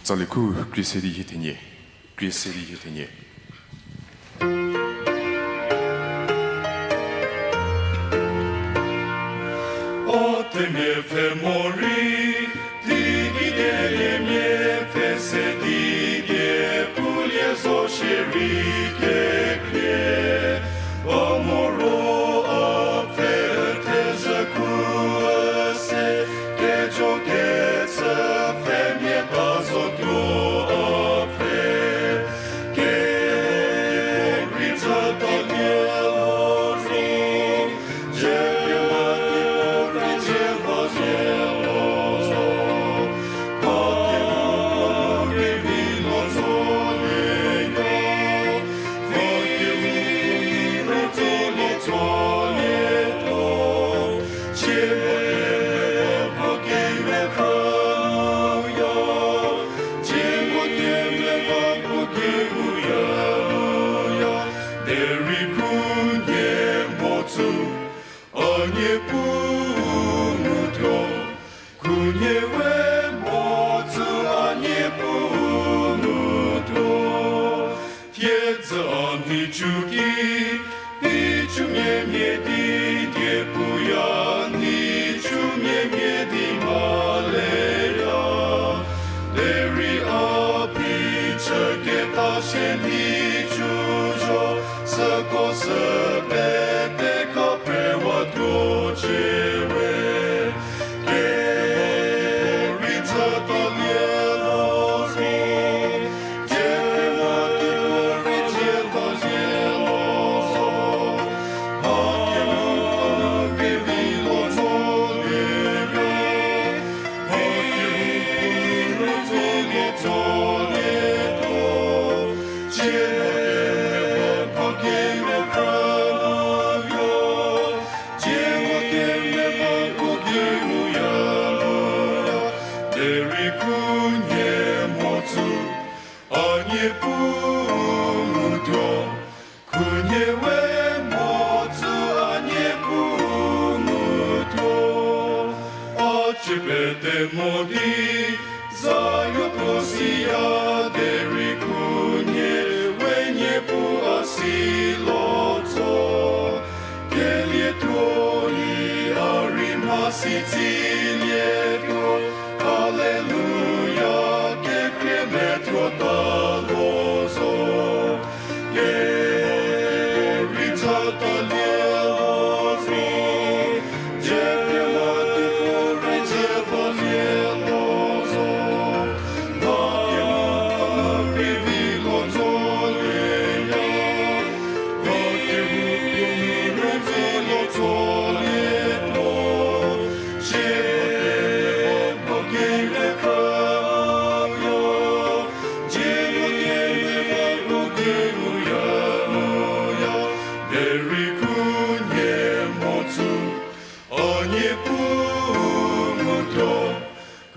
Zaleku, Griseri Yetenye, Griseri Yetenye. O te me fe mori, digide me fe sedide, pulie zo sherike kre, o moro a fe te zakuase, ke jo ke tsa fe me bazo kyo a fe, ke rita talielo je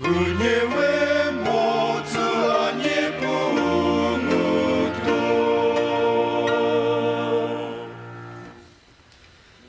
Kunye